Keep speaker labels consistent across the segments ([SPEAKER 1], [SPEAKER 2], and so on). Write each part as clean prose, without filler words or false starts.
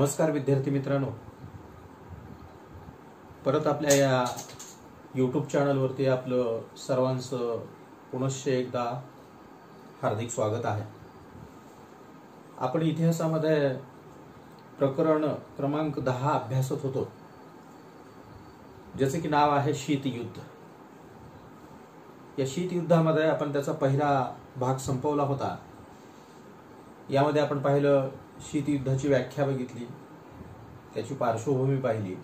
[SPEAKER 1] नमस्कार विद्यार्थी मित्रांनो, परत आपल्या या यूट्यूब चॅनलवरती आपलं सर्वांचं पुनश्च एकदा हार्दिक स्वागत आहे। आपण इतिहासामध्ये प्रकरण क्रमांक 10 अभ्यासत होतो, ज्याचे की नाव आहे शीतयुद्ध। या शीतयुद्धामध्ये आपण त्याचा पहिला भाग संपवला होता। यामध्ये आपण पाहिलं शीतयुद्धाची व्याख्या बघितली, त्याची पार्श्वभूमी पाहिली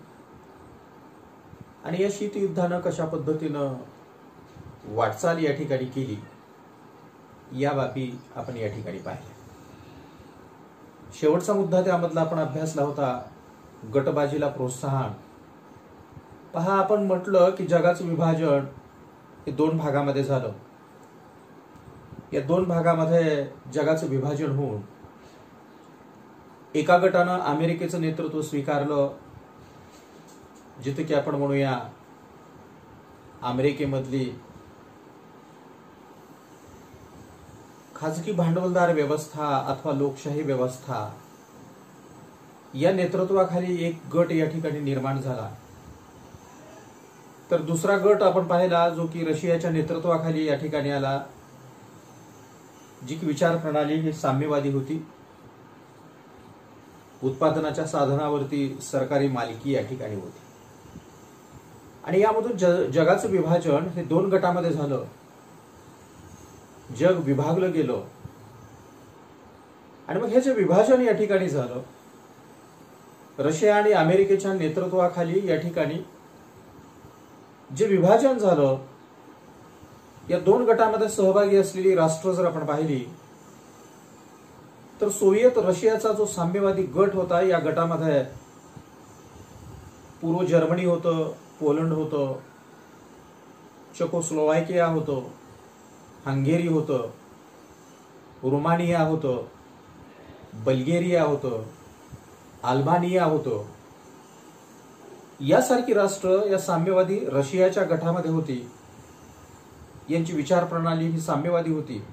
[SPEAKER 1] आणि या शीतयुद्धानं कशा पद्धतीनं वाटचाल या ठिकाणी केली या बाबी आपण या ठिकाणी पाहिल्या। शेवटचा मुद्दा त्यामधला आपण अभ्यासला होता, गटबाजीला प्रोत्साहन। पहा, आपण म्हटलं की जगाचं विभाजन हे दोन भागामध्ये झालं। या दोन भागामध्ये जगाचं विभाजन होऊन एका गटानं अमेरिकेचं नेतृत्व स्वीकारलं, जिथे की आपण म्हणूया अमेरिकेमधली खाजगी भांडवलदार व्यवस्था अथवा लोकशाही व्यवस्था या नेतृत्वाखाली एक गट या ठिकाणी निर्माण झाला। तर दुसरा गट आपण पाहिला, जो की रशियाच्या नेतृत्वाखाली या ठिकाणी आला, जी की विचार प्रणाली ही साम्यवादी होती। उत्पादनाच्या साधनावरती सरकारी मालकी या ठिकाणी होती आणि यामधून जगाचं विभाजन हे दोन गटामध्ये झालं। जग विभागलं गेलं आणि मग हे जे विभाजन या ठिकाणी झालं, रशिया आणि अमेरिकेच्या नेतृत्वाखाली या ठिकाणी जे विभाजन झालं, या दोन गटामध्ये सहभागी असलेली राष्ट्र जर आपण पाहिली तर सोव्हिएत रशियाचा जो साम्यवादी गट होता, या गटामध्ये पूर्व जर्मनी होतं, पोलंड होतं, चेकोस्लोवाकिया होतं, हंगेरी होतं, रोमानिया होतं, बल्गेरिया होतं, अल्बानिया होतं। यासारखी राष्ट्र या साम्यवादी रशियाच्या गटामध्ये होती। यांची विचार प्रणाली ही साम्यवादी होती।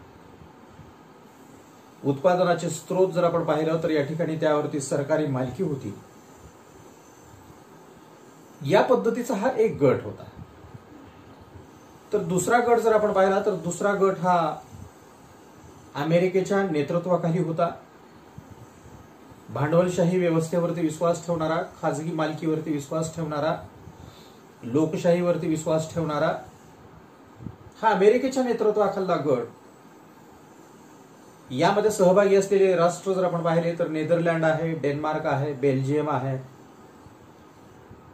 [SPEAKER 1] उत्पादनाचे स्रोत जर आपण पाहिलं तर या ठिकाणी त्यावरती सरकारी मालकी होती। या पद्धतीचा हा एक गट होता। तर दुसरा गट जर आपण पाहिला तर दुसरा गट हा अमेरिकेच्या नेतृत्वाखाली होता। भांडवलशाही व्यवस्थेवरती विश्वास ठेवणारा, खाजगी मालकीवरती विश्वास ठेवणारा, लोकशाहीवरती विश्वास ठेवणारा हा अमेरिकेच्या नेतृत्वाखालचा गट। यामध्ये सहभागी असलेले राष्ट्र जर आपण पाहिले तर नेदरलँड आहे, डेन्मार्क आहे, बेल्जियम आहे,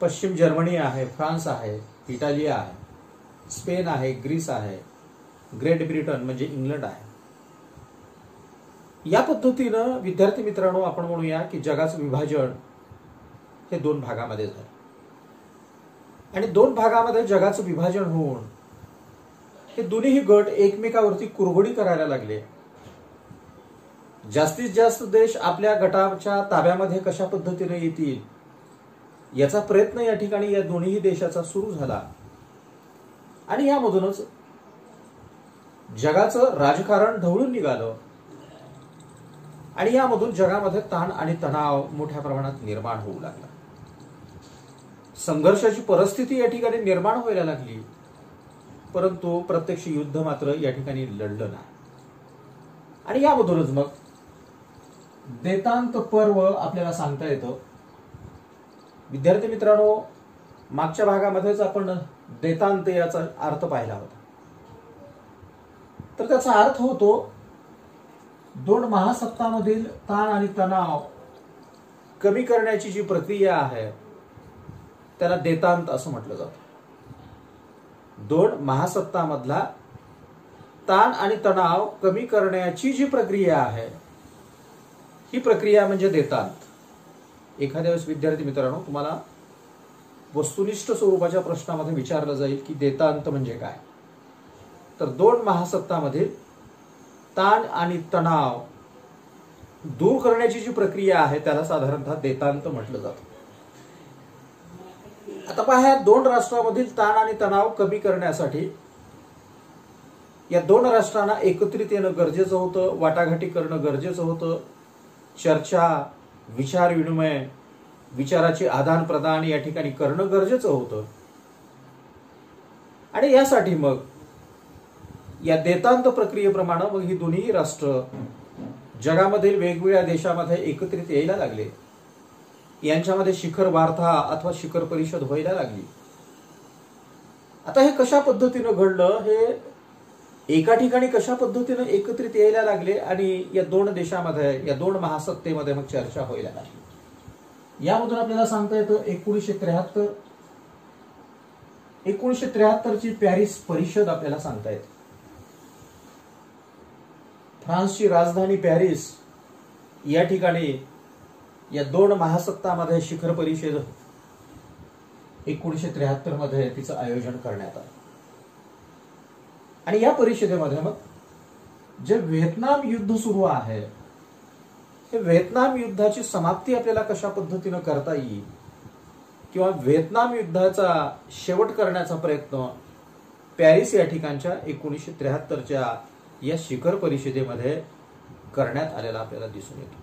[SPEAKER 1] पश्चिम जर्मनी आहे, फ्रान्स आहे, इटाली आहे, स्पेन आहे, ग्रीस आहे, ग्रेट ब्रिटन म्हणजे इंग्लंड आहे। या पद्धतीनं विद्यार्थी मित्रांनो, आपण म्हणूया की जगाचं विभाजन हे दोन भागामध्ये झालं आणि दोन भागामध्ये जगाचं विभाजन होऊन हे दोन्ही गट एकमेकावरती कुरघोडी करायला लागले। जास्तीत जास्त देश आपल्या गटाच्या ताब्यामध्ये कशा पद्धतीने येतील याचा प्रयत्न या ठिकाणी या दोन्ही देशाचा सुरू झाला आणि यामधूनच जगाचं राजकारण ढवळून निघालं आणि यामधून जगामध्ये ताण आणि तणाव मोठ्या प्रमाणात निर्माण होऊ लागला। संघर्षाची परिस्थिती या ठिकाणी निर्माण व्हायला लागली, परंतु प्रत्यक्ष युद्ध मात्र या ठिकाणी लढलं नाही आणि यामधूनच मग देतांत पर्व आपल्याला सांगता येतं। विद्यार्थी मित्रांनो, मागच्या भागामध्येच आपण देतांत याचा अर्थ पाहिला होता। तर त्याचा अर्थ होतो दोन महासत्तांमधील ताण आणि तणाव कमी करण्याची जी प्रक्रिया आहे त्याला देतांत असं म्हटलं जातं। दोन महासत्तांमधला ताण आणि तणाव कमी करण्याची जी प्रक्रिया आहे ही प्रक्रिया म्हणजे देतांत। एखाद्या वेळेस विद्यार्थी मित्रांनो तुम्हाला वस्तुनिष्ठ स्वरूपाच्या प्रश्नामध्ये विचारलं जाईल की देतांत म्हणजे काय, तर दोन महासत्तांमधील ताण आणि तणाव दूर करण्याची जी प्रक्रिया आहे त्याला साधारणतः देतांत म्हटलं जातं। आता पहा, या दोन राष्ट्रांमधील ताण आणि तणाव कमी करण्यासाठी या दोन राष्ट्रांना एकत्रित येणं गरजेचं होतं, वाटाघाटी करणं गरजेचं होतं, चर्चा विचार विनिमय, विचाराचे आदान प्रदान या ठिकाणी करणं गरजेचं होतं. आणि यासाठी मग या देतांत प्रक्रियेप्रमाणे मग ही दोन्ही राष्ट्र जगामधील वेगवेगळ्या देशामध्ये एकत्रित यायला लागले. यांच्यामध्ये शिखर वार्ता अथवा शिखर परिषद व्हायला लागली. आता हे कशा पद्धतीनं घडलं, हे एका ठिकाणी कशा पद्धतीनं एकत्रित यायला लागले आणि या दोन देशामध्ये, या दोन महासत्तेमध्ये मग चर्चा व्हायला लागली. यामधून आपल्याला सांगता येतं 1973 ची पॅरिस परिषद आपल्याला सांगता येते. फ्रान्सची राजधानी पॅरिस या ठिकाणी या दोन महासत्तांमध्ये शिखर परिषद 1973 मध्ये तिचं आयोजन करण्यात आलं. आणि या परिषदेमध्ये मग जे व्हिएतनाम युद्ध सुरू आहे, हे व्हिएतनाम युद्धाची समाप्ती आपल्याला कशा पद्धतीनं करता येईल किंवा व्हिएतनाम युद्धाचा शेवट करण्याचा प्रयत्न पॅरिस या ठिकाणच्या 1973च्या या शिखर परिषदेमध्ये करण्यात आलेला आपल्याला दिसून येतो.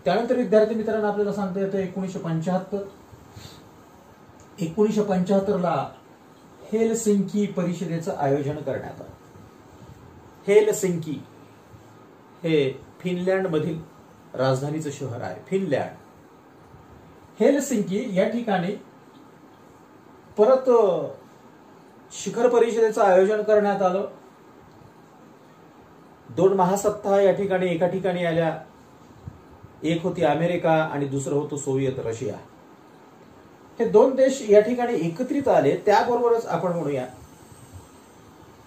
[SPEAKER 1] त्यानंतर विद्यार्थी मित्रांनो आपल्याला सांगता येतं 1975 ला हेलसिंकी परिषदेचं आयोजन करण्यात आलं. हेलसिंकी हे फिनलँड मधील राजधानीचं शहर आहे, फिनलँड. हेलसिंकी या ठिकाणी परत शिखर परिषदेचं आयोजन करण्यात आलं. दोन महासत्ता या ठिकाणी एका ठिकाणी आल्या. एक होती अमेरिका आणि दुसरं होतं सोव्हिएत रशिया. हे दोन देश या ठिकाणी एकत्रित आले. त्याबरोबरच आपण म्हणूया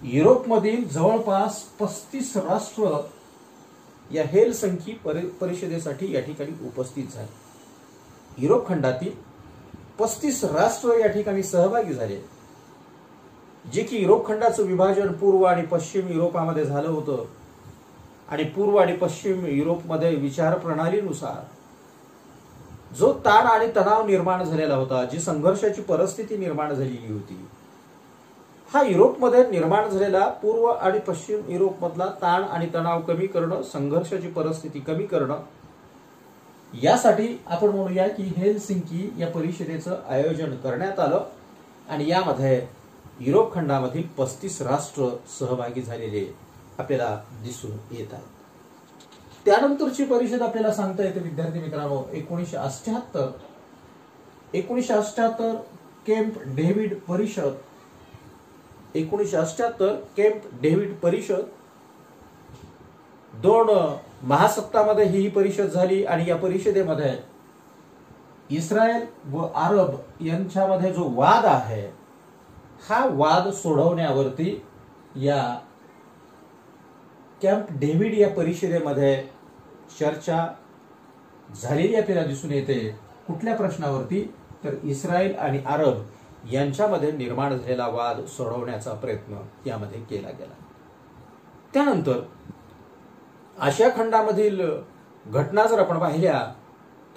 [SPEAKER 1] युरोपमधील जवळपास 35 राष्ट्र या हेलसिंकी परिषदेसाठी या ठिकाणी उपस्थित झाले. युरोप खंडातील 35 राष्ट्र या ठिकाणी सहभागी झाले. जे की युरोप खंडाचं विभाजन पूर्व आणि पश्चिम युरोपामध्ये झालं होतं आणि पूर्व आणि पश्चिम युरोपमध्ये विचार प्रणालीनुसार जो ताण आणि तणाव निर्माण झालेला होता, जी संघर्षाची परिस्थिती निर्माण झालेली होती, हा युरोपमध्ये निर्माण झालेला पूर्व आणि पश्चिम युरोपमधला ताण आणि तणाव कमी करणं, संघर्षाची परिस्थिती कमी करणं, यासाठी आपण म्हणूया की हेलसिंकी या परिषदेचं आयोजन करण्यात आलं. आणि यामध्ये युरोप खंडामधील 35 राष्ट्र सहभागी झालेले आपल्याला दिसून येत आहेत. त्यानंतरची परिषद आपल्याला सांगता येते विद्यार्थी मित्रांनो 1978 कॅम्प डेव्हिड परिषद. 1978 कॅम्प डेव्हिड परिषद. दोन महासत्तांमध्ये ही परिषद झाली आणि या परिषदेमध्ये इस्रायल व अरब यांच्यामध्ये जो वाद आहे, हा वाद सोडवण्यावरती या कॅम्प डेव्हिड या परिषदेमध्ये चर्चा झालेली आपल्याला दिसून येते. कुठल्या प्रश्नावरती? तर इस्रायल आणि अरब यांच्यामध्ये निर्माण झालेला वाद सोडवण्याचा प्रयत्न यामध्ये केला गेला. त्यानंतर आशिया खंडामधील घटना जर आपण पाहिल्या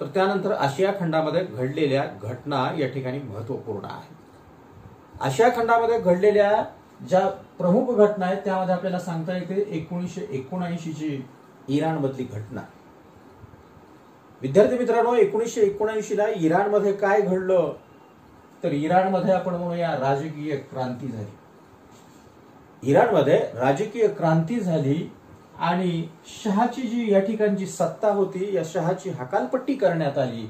[SPEAKER 1] तर त्यानंतर आशिया खंडामध्ये घडलेल्या घटना या ठिकाणी महत्वपूर्ण आहेत. आशिया खंडामध्ये घडलेल्या ज्या प्रमुख घटना आहेत त्यामध्ये आपल्याला सांगता येते 1979 ची इराणमधली घटना. विद्यार्थी मित्रांनो 1979 ला इराणमध्ये काय घडलं तर इराणमध्ये आपण म्हणूया राजकीय क्रांती झाली. इराणमध्ये राजकीय क्रांती झाली आणि शहाची जी या ठिकाणची सत्ता होती, या शहाची हकालपट्टी करण्यात आली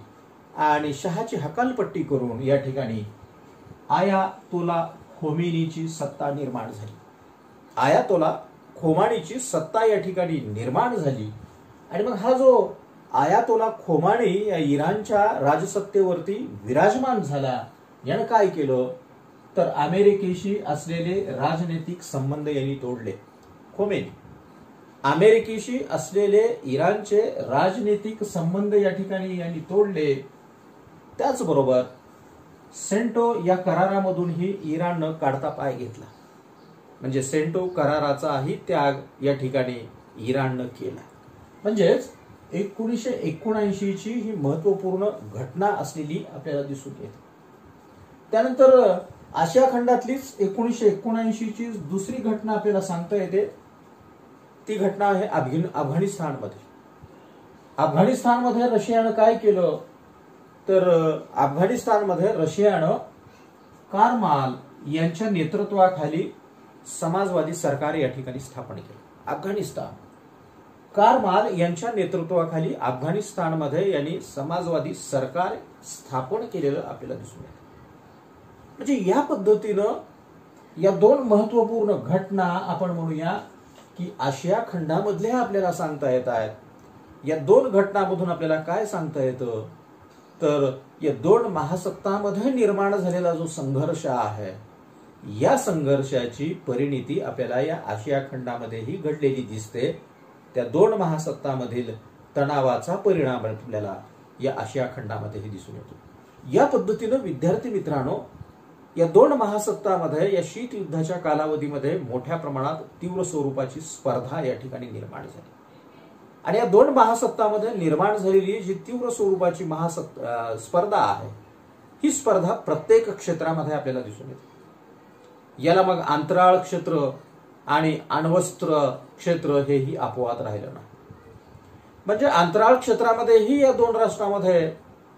[SPEAKER 1] आणि शहाची हकालपट्टी करून या ठिकाणी आयातोला खोमेनीची सत्ता निर्माण झाली. आयातोला खोमानीची सत्ता या ठिकाणी निर्माण झाली. आणि मग हा जो आयातोला खोमानी या इराणच्या राजसत्तेवरती विराजमान झाला, यानं काय केलं तर अमेरिकेशी असलेले राजनैतिक संबंध यांनी तोडले. खोमेनी अमेरिकेशी असलेले इराणचे राजनैतिक संबंध या ठिकाणी यांनी तोडले. त्याचबरोबर सेंटो या करारामधूनही इराणनं काढता पाय घेतला. म्हणजे सेंटो कराराचाही त्याग या ठिकाणी इराणनं केला. म्हणजेच 1979 ची ही महत्वपूर्ण घटना असलेली आपल्याला दिसून येते. त्यानंतर आशिया खंडातलीच 1979 ची दुसरी घटना आपल्याला सांगता येते. ती घटना आहे अफगाणिस्तानमध्ये. अफगाणिस्तानमध्ये रशियानं काय केलं तर अफगाणिस्तानमध्ये रशियानं कारमाल यांच्या नेतृत्वाखाली समाजवादी सरकार या ठिकाणी स्थापन केलं. अफगाणिस्तान कारमाल यांच्या नेतृत्वाखाली अफगाणिस्तानमध्ये यांनी समाजवादी सरकार स्थापन केलेलं आपल्याला दिसून येतं. म्हणजे या पद्धतीनं या दोन महत्वपूर्ण घटना आपण म्हणूया की आशिया खंडामधल्या आपल्याला सांगता येत आहेत. या दोन घटनांमधून आपल्याला काय सांगता येतं तर या दोन महासत्तांमध्ये निर्माण झालेला जो संघर्ष आहे या संघर्षाची परिणिती आपल्याला या आशिया खंडामध्येही घडलेली दिसते. त्या दोन महासत्तांमधील तणावाचा परिणाम आपल्याला या आशिया खंडामध्येही दिसून येतो. या पद्धतीनं विद्यार्थी मित्रांनो या दोन महासत्तांमध्ये या शीत युद्धाच्या कालावधीमध्ये मोठ्या प्रमाणात तीव्र स्वरूपाची स्पर्धा या ठिकाणी निर्माण झाली आणि या दोन महासत्तांमध्ये निर्माण झालेली जी तीव्र स्वरूपाची स्पर्धा आहे ही स्पर्धा प्रत्येक क्षेत्रामध्ये आपल्याला दिसून येते. याला मग अंतराळ क्षेत्र आणि अण्वस्त्र क्षेत्र हेही अपवाद राहिलं नाही. म्हणजे अंतराळ क्षेत्रामध्येही या दोन राष्ट्रांमध्ये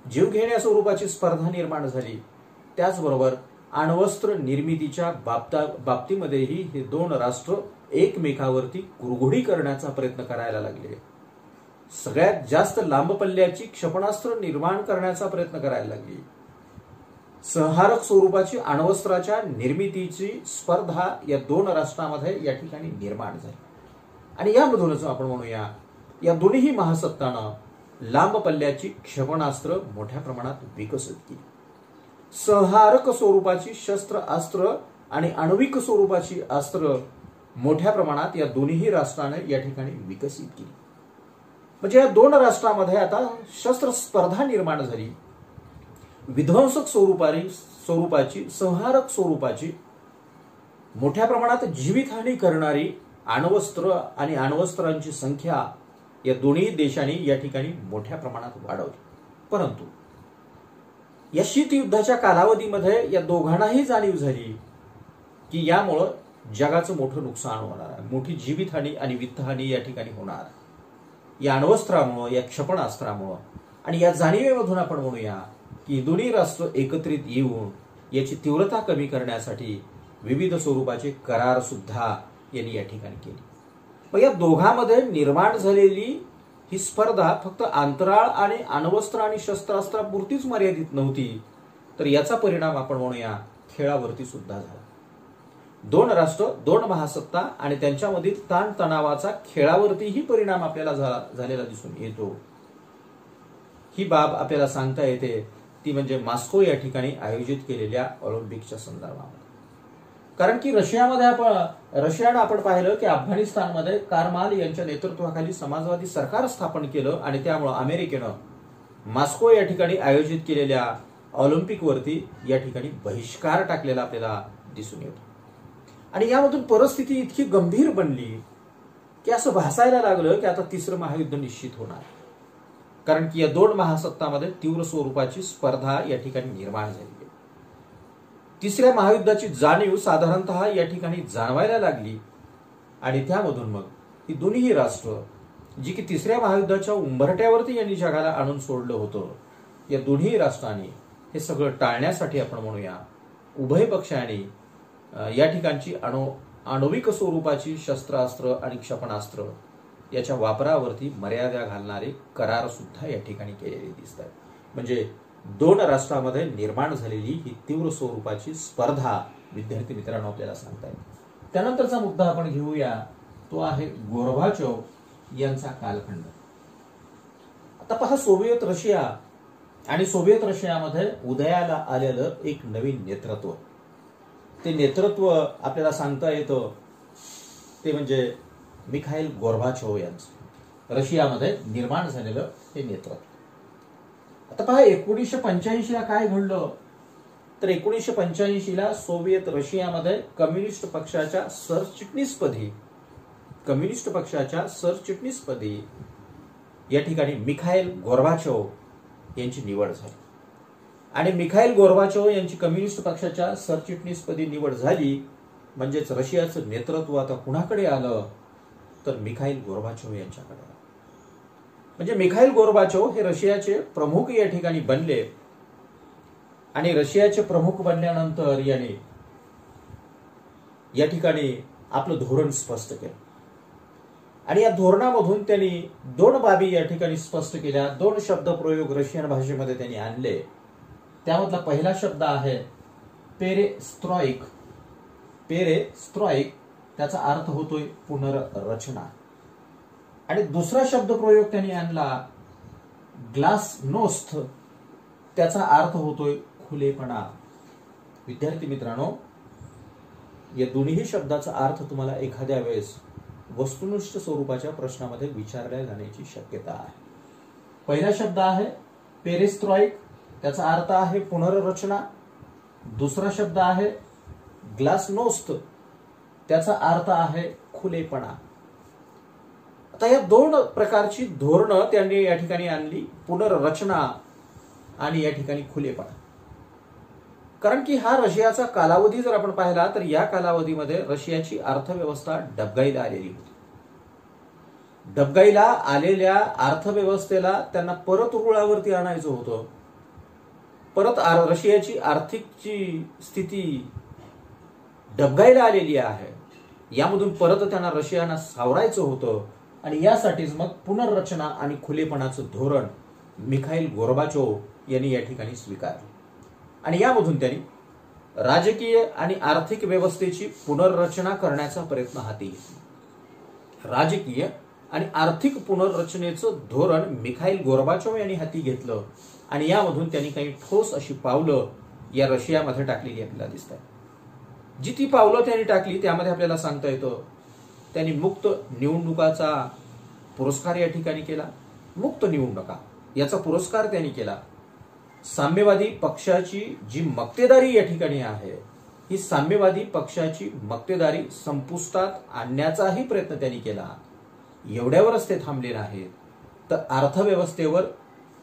[SPEAKER 1] जीवघेण्या स्वरूपाची स्पर्धा निर्माण झाली. त्याचबरोबर अण्वस्त्र निर्मितीच्या बाबतीमध्येही हे दोन राष्ट्र एकमेकावरती कुरघोडी करण्याचा प्रयत्न करायला लागले. सगळ्यात जास्त लांब पल्ल्याची क्षेपणास्त्र निर्माण करण्याचा प्रयत्न करायला लागली. संहारक स्वरूपाची अण्वस्त्राच्या निर्मितीची स्पर्धा या दोन राष्ट्रांमध्ये या ठिकाणी निर्माण झाली आणि यामधूनच आपण म्हणूया या दोन्ही महासत्तांना लांब पल्ल्याची क्षेपणास्त्र मोठ्या प्रमाणात विकसित केली. संहारक स्वरूपाची शस्त्र अस्त्र आणि आण्विक स्वरूपाची अस्त्र मोठ्या प्रमाणात या दोन्ही राष्ट्रांनी या ठिकाणी विकसित केली. म्हणजे या दोन राष्ट्रांमध्ये आता शस्त्र स्पर्धा निर्माण झाली. विध्वंसक स्वरूपाची संहारक स्वरूपाची मोठ्या प्रमाणात जीवितहानी करणारी अण्वस्त्र आणि अण्वस्त्रांची संख्या या दोन्ही देशांनी या ठिकाणी मोठ्या प्रमाणात वाढवली. परंतु या शीत युद्धाच्या कालावधीमध्ये या दोघांनाही जाणीव झाली की यामुळं जगाचं मोठं नुकसान होणार आहे, मोठी जीवितहानी आणि वित्तहानी या ठिकाणी होणार या अण्वस्त्रामुळं या क्षेपणास्त्रामुळं. आणि या जाणीवेमधून आपण म्हणूया की दोन्ही राष्ट्र एकत्रित येऊन याची तीव्रता कमी करण्यासाठी विविध स्वरूपाचे करार सुद्धा यांनी या ठिकाणी केले. मग या दोघांमध्ये निर्माण झालेली ही स्पर्धा फक्त अंतराळ आणि अण्वस्त्र आणि शस्त्रास्त्रापुरतीच मर्यादित नव्हती, तर याचा परिणाम आपण म्हणूया खेळावरती सुद्धा झाला. दोन राष्ट्र, दोन महासत्ता आणि त्यांच्यामधील ताणतणावाचा खेळावरतीही परिणाम आपल्याला झालेला दिसून येतो. ही बाब आपल्याला सांगता येते ती म्हणजे मॉस्को या ठिकाणी आयोजित केलेल्या ऑलिम्पिकच्या संदर्भामध्ये. कारण की रशियानं आपण पाहिलं की अफगाणिस्तानमध्ये कारमाल यांच्या नेतृत्वाखाली समाजवादी सरकार स्थापन केलं आणि त्यामुळे अमेरिकेनं मॉस्को या ठिकाणी आयोजित केलेल्या ऑलिम्पिकवरती या ठिकाणी बहिष्कार टाकलेला आपल्याला दिसून येतो. आणि यामधून परिस्थिती इतकी गंभीर बनली की असं भासायला लागलं की आता तिसरं महायुद्ध निश्चित होणार. कारण की या दोन महासत्तांमध्ये तीव्र स्वरूपाची स्पर्धा या ठिकाणी निर्माण झाली. तिसऱ्या महायुद्धाची जाणीव साधारणतः या ठिकाणी जाणवायला लागली आणि त्यामधून मग ही दोन्ही राष्ट्र जी की तिसऱ्या महायुद्धाच्या उंबरट्यावरती यांनी जगाला आणून सोडलं होतं, या दोन्ही राष्ट्रांनी हे सगळं टाळण्यासाठी आपण म्हणूया उभय पक्षांनी या ठिकाणची आण्विक स्वरूपाची शस्त्रास्त्र आणि क्षेपणास्त्र याच्या वापरावरती मर्यादा घालणारे करार सुद्धा या ठिकाणी केलेले दिसत आहेत. म्हणजे दोन राष्ट्रांमध्ये निर्माण झालेली ही तीव्र स्वरूपाची स्पर्धा विद्यार्थी मित्रांनो आपल्याला सांगतायत. त्यानंतरचा मुद्दा आपण घेऊया तो आहे गोर्बाचोव यांचा कालखंड. आता पहा, सोव्हिएत रशिया आणि सोव्हिएत रशियामध्ये उदयाला आलेलं एक नवीन नेतृत्व, ते नेतृत्व आपल्याला सांगता येतं ते म्हणजे मिखाईल गोर्बाचोव यांचं रशियामध्ये निर्माण झालेलं हे नेतृत्व. आता पहा, 1985 ला काय घडलं तर 1985 ला सोव्हिएत रशियामध्ये कम्युनिस्ट पक्षाच्या सरचिटणीसपदी या ठिकाणी मिखाईल गोर्बाचोव यांची निवड झाली. आणि मिखाईल गोर्बाचोव यांची कम्युनिस्ट पक्षाच्या सरचिटणीसपदी निवड झाली म्हणजेच रशियाचं नेतृत्व आता कुणाकडे आलं तर मिखाईल गोर्बाचोव यांच्याकडे आलं. म्हणजे मिखाईल गोर्बाचोव हे रशियाचे प्रमुख या ठिकाणी बनले आणि रशियाचे प्रमुख बनल्यानंतर याने या ठिकाणी आपलं धोरण स्पष्ट केलं आणि या धोरणामधून त्यांनी दोन बाबी या ठिकाणी स्पष्ट केल्या, दोन शब्द प्रयोग रशियन भाषेमध्ये त्यांनी आणले. त्यामधला पहिला शब्द आहे पेरेस्ट्रॉइक. पेरेस्ट्रॉइक त्याचा अर्थ होतोय पुनर्रचना. आणि दुसरा शब्द प्रयोग त्यांनी आणला ग्लासनोस्त. त्याचा अर्थ होतोय खुलेपणा. विद्यार्थी मित्रांनो, या दोन्ही शब्दाचा अर्थ तुम्हाला एखाद्या वेळेस वस्तुनिष्ठ स्वरूपाच्या प्रश्नामध्ये विचारल्या जाण्याची शक्यता आहे. पहिला शब्द आहे पेरेस्ट्रॉइक, त्याचा अर्थ आहे पुनर्रचना. दुसरा शब्द आहे ग्लासनोस्त, त्याचा अर्थ आहे खुलेपणा. आता या दोन प्रकारची धोरणं त्यांनी या ठिकाणी आणली, पुनर्रचना आणि या ठिकाणी खुलेपणा. कारण की हा रशियाचा कालावधी जर आपण पाहिला तर या कालावधीमध्ये रशियाची अर्थव्यवस्था डबघाईला आलेली होती. डबघाईला आलेल्या अर्थव्यवस्थेला त्यांना परत रुळावरती आणायचं होतं. परत रशियाची आर्थिकची स्थिती डबघाईला आलेली आहे, यामधून परत त्यांना रशियाला सावरायचं होतं आणि यासाठीच मग पुनर्रचना आणि खुलेपणाचं धोरण मिखाईल गोर्बाचोव यांनी या ठिकाणी स्वीकारलं. आणि यामधून त्यांनी राजकीय आणि आर्थिक व्यवस्थेची पुनर्रचना करण्याचा प्रयत्न हाती घेतला. राजकीय आणि आर्थिक पुनर्रचनेचं धोरण मिखाईल गोर्बाचोव यांनी हाती घेतलं आणि यामधून त्यांनी काही ठोस अशी पावलं या रशियामध्ये टाकलेली आपल्याला दिसत आहे. जी ती पावलं त्यांनी टाकली त्यामध्ये आपल्याला सांगता येतं, त्यांनी मुक्त निवडणुकाचा पुरस्कार या ठिकाणी केला. मुक्त निवडणुका याचा पुरस्कार त्यांनी केला. साम्यवादी पक्षाची जी मक्तेदारी या ठिकाणी आहे, ही साम्यवादी पक्षाची मक्तेदारी संपुष्टात आणण्याचाही प्रयत्न त्यांनी केला. एवढ्यावरच ते थांबले नाहीत, तर अर्थव्यवस्थेवर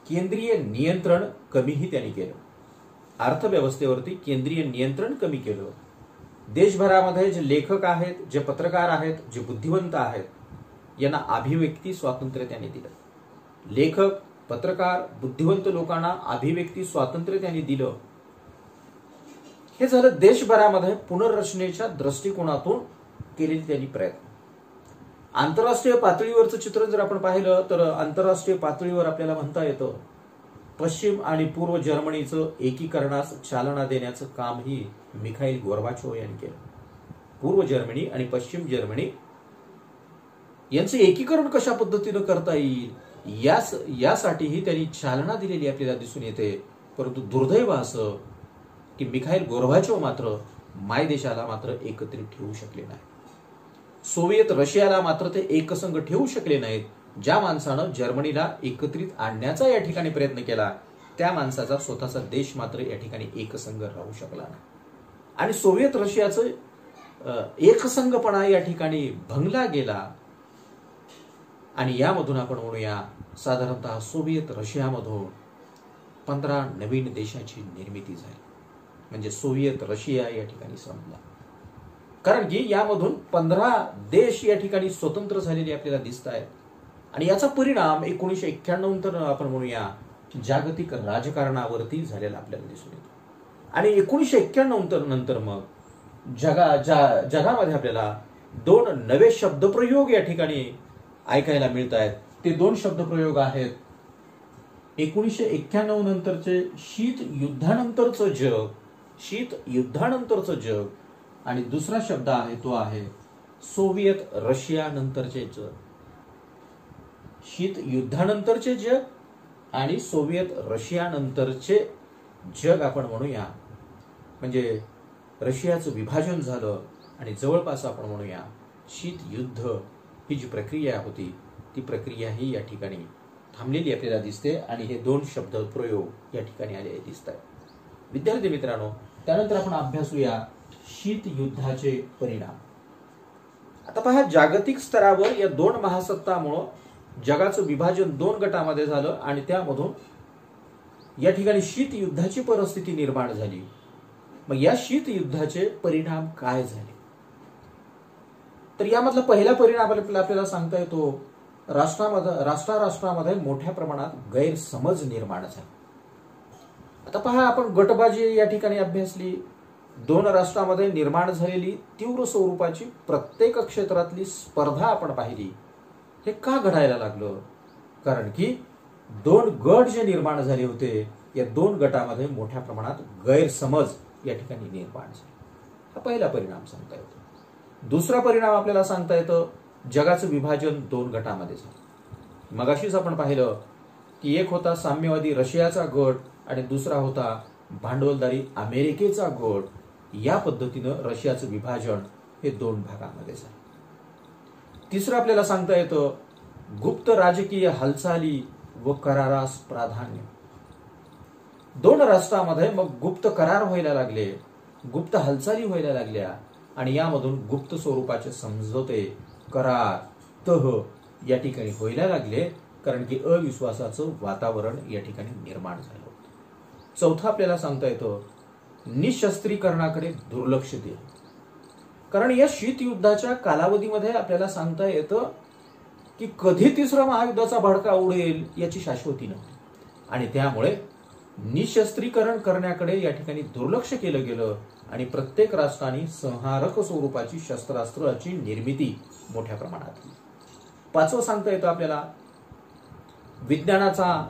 [SPEAKER 1] केंद्रीय नियंत्रण कमीही त्यांनी केलं. अर्थव्यवस्थेवरती केंद्रीय नियंत्रण कमी केलं. देशभरामध्ये जे लेखक आहेत, जे पत्रकार आहेत, जे बुद्धिवंत आहेत, यांना अभिव्यक्ती स्वातंत्र्य त्यांनी दिलं. लेखक, पत्रकार, बुद्धिवंत लोकांना अभिव्यक्ती स्वातंत्र्य त्यांनी दिलं. हे झालं देशभरामध्ये पुनर्रचनेच्या दृष्टिकोनातून केलेली त्यांनी प्रयत्न. आंतरराष्ट्रीय पातळीवरचं चित्र जर आपण पाहिलं तर आंतरराष्ट्रीय पातळीवर आपल्याला म्हणता येतं पश्चिम आणि पूर्व जर्मनीचं एकीकरणास चालना देण्याचं कामही मिखाईल गोर्बाचोव यांनी केलं. पूर्व जर्मनी आणि पश्चिम जर्मनी यांचं एकीकरण कशा पद्धतीनं करता येईल यासाठीही त्यांनी चालना दिलेली आपल्याला दिसून येते. परंतु दुर्दैव असं की मिखाईल गोर्बाचोव मात्र मायदेशाला मात्र एकत्रित ठेवू शकले नाही. सोव्हिएत रशियाला मात्र ते एकसंघ ठेवू शकले नाहीत. ज्या माणसानं जर्मनीला एकत्रित आणण्याचा या ठिकाणी प्रयत्न केला, त्या माणसाचा स्वतःचा देश मात्र या ठिकाणी एकसंघ राहू शकला नाही. आणि सोव्हिएत रशियाचं एकसंघपणा या ठिकाणी भंगला गेला. आणि यामधून आपण म्हणूया साधारणतः सोव्हिएत रशियामधून 15 नवीन देशाची निर्मिती झाली. म्हणजे सोव्हिएत रशिया या ठिकाणी संपला. कारण की यामधून 15 देश या ठिकाणी स्वतंत्र झालेले आपल्याला दिसत आहेत. आणि याचा परिणाम 1991 नंतर आपण म्हणूया जागतिक राजकारणावरती झालेला आपल्याला दिसून येतो. आणि 1991 नंतर मग जगामध्ये आपल्याला 2 नवे शब्दप्रयोग या ठिकाणी ऐकायला मिळत आहेत. ते 2 शब्दप्रयोग आहेत 1991 नंतरचे शीत युद्धानंतरचं जग. शीत युद्धानंतरचं जग. आणि दुसरा शब्द आहे तो आहे सोव्हिएत रशिया नंतरचे जग. शीत युद्धानंतरचे जग आणि सोव्हिएत रशिया नंतरचे जग आपण म्हणूया. म्हणजे रशियाचं विभाजन झालं आणि जवळपास आपण म्हणूया शीत युद्ध ही जी प्रक्रिया होती ती प्रक्रिया ही या ठिकाणी थांबलेली आपल्याला दिसते. आणि हे 2 शब्द प्रयोग या ठिकाणी आलेले दिसत आहेत. विद्यार्थी मित्रांनो, त्यानंतर आपण अभ्यासूया शीत युद्धाचे परिणाम. आता पहा, जागतिक स्तरावर या 2 महासत्तामुळं जगाचं विभाजन 2 गटामध्ये झालं आणि त्यामधून या ठिकाणी शीत युद्धाची परिस्थिती निर्माण झाली. मग या शीत युद्धाचे परिणाम काय झाले, तर यामधला पहिला परिणाम आपल्याला सांगता येतो राष्ट्रामध्ये मोठ्या प्रमाणात गैरसमज निर्माण झाला. आता पहा, आपण गटबाजी या ठिकाणी अभ्यासली. दोन राष्ट्रांमध्ये निर्माण झालेली तीव्र स्वरूपाची प्रत्येक क्षेत्रातली स्पर्धा आपण पाहिली. हे का घडायला लागलं? कारण की दोन गट जे निर्माण झाले होते, या दोन गटामध्ये मोठ्या प्रमाणात गैरसमज या ठिकाणी निर्माण झाले. हा पहिला परिणाम सांगता येतो. दुसरा परिणाम आपल्याला सांगता येतं, जगाचं विभाजन दोन गटामध्ये झालं. मगाशीच आपण पाहिलं की एक होता साम्यवादी रशियाचा गट आणि दुसरा होता भांडवलदारी अमेरिकेचा गट. या पद्धतीनं रशियाचं विभाजन हे दोन भागांमध्ये झालं. तिसरं आपल्याला सांगता येतं, गुप्त राजकीय हालचाली व करारास प्राधान्य. दोन राष्ट्रांमध्ये मग गुप्त करार व्हायला लागले, गुप्त हालचाली व्हायला लागल्या आणि यामधून गुप्त स्वरूपाचे समझोते, करार, तह या ठिकाणी व्हायला लागले, कारण की अविश्वासाचं वातावरण या ठिकाणी निर्माण झालं होतं. चौथा आपल्याला सांगता येतं, निशस्त्रीकरणाकडे दुर्लक्ष दिलं. कारण या शीतयुद्धाच्या कालावधीमध्ये आपल्याला सांगता येतं की कधी तिसरा महायुद्धाचा भडका उडेल याची शाश्वती नव्हती आणि त्यामुळे निशस्त्रीकरण करण्याकडे या ठिकाणी दुर्लक्ष केलं गेलं आणि प्रत्येक राष्ट्राने संहारक स्वरूपाची शस्त्रास्त्राची निर्मिती मोठ्या प्रमाणात केली. पाचवं सांगता येतं आपल्याला, विज्ञानाचा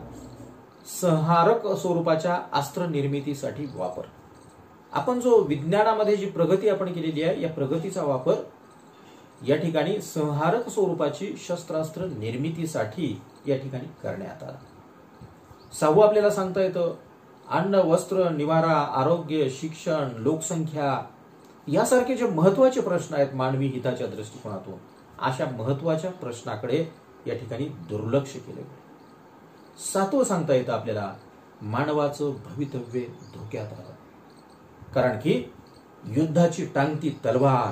[SPEAKER 1] संहारक स्वरूपाच्या अस्त्र निर्मितीसाठी वापर. आपण जो विज्ञानामध्ये जी प्रगती आपण केलेली आहे, या प्रगतीचा वापर या ठिकाणी संहारक स्वरूपाची शस्त्रास्त्र निर्मितीसाठी या ठिकाणी करण्यात आला. सहावं आपल्याला सांगता येतं, अन्न, वस्त्र, निवारा, आरोग्य, शिक्षण, लोकसंख्या यासारखे जे महत्वाचे प्रश्न आहेत मानवी हिताच्या दृष्टिकोनातून, अशा महत्वाच्या प्रश्नाकडे या ठिकाणी दुर्लक्ष केले गेले. सातवं सांगता येतं आपल्याला, मानवाचं भवितव्य धोक्यात आलं. कारण की युद्धाची टांगती तलवार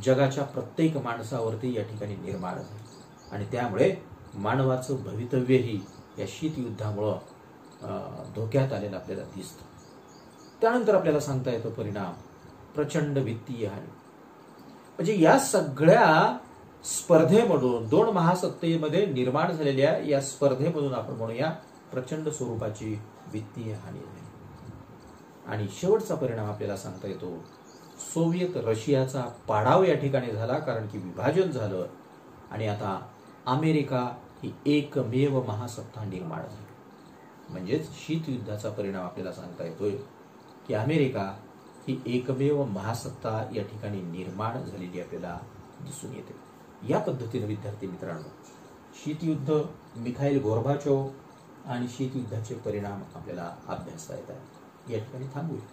[SPEAKER 1] जगाच्या प्रत्येक माणसावरती या ठिकाणी निर्माण झाली आणि त्यामुळे मानवाचं भवितव्यही या शीतयुद्धामुळं धोक्यात आलेलं आपल्याला दिसतं. त्यानंतर आपल्याला सांगता येतो परिणाम, प्रचंड वित्तीय हानी. म्हणजे या सगळ्या स्पर्धेमधून, दोन महासत्तेमध्ये निर्माण झालेल्या या स्पर्धेमधून आपण म्हणूया प्रचंड स्वरूपाची वित्तीय हानी झाली. आणि शेवटचा परिणाम आपल्याला सांगता येतो, सोव्हिएत रशियाचा पाडाव या ठिकाणी झाला, कारण की विभाजन झालं आणि आता अमेरिका ही एकमेव महासत्ता निर्माण झाली. म्हणजेच शीतयुद्धाचा परिणाम आपल्याला सांगता येतोय की अमेरिका ही एकमेव महासत्ता या ठिकाणी निर्माण झालेली आपल्याला दिसून येते. या पद्धतीने विद्यार्थी मित्रांनो, शीतयुद्ध, मिखाईल गोर्बाचोव आणि शीतयुद्धाचे परिणाम आपल्याला अभ्यासता येतात. या ठिकाणी थांबूया.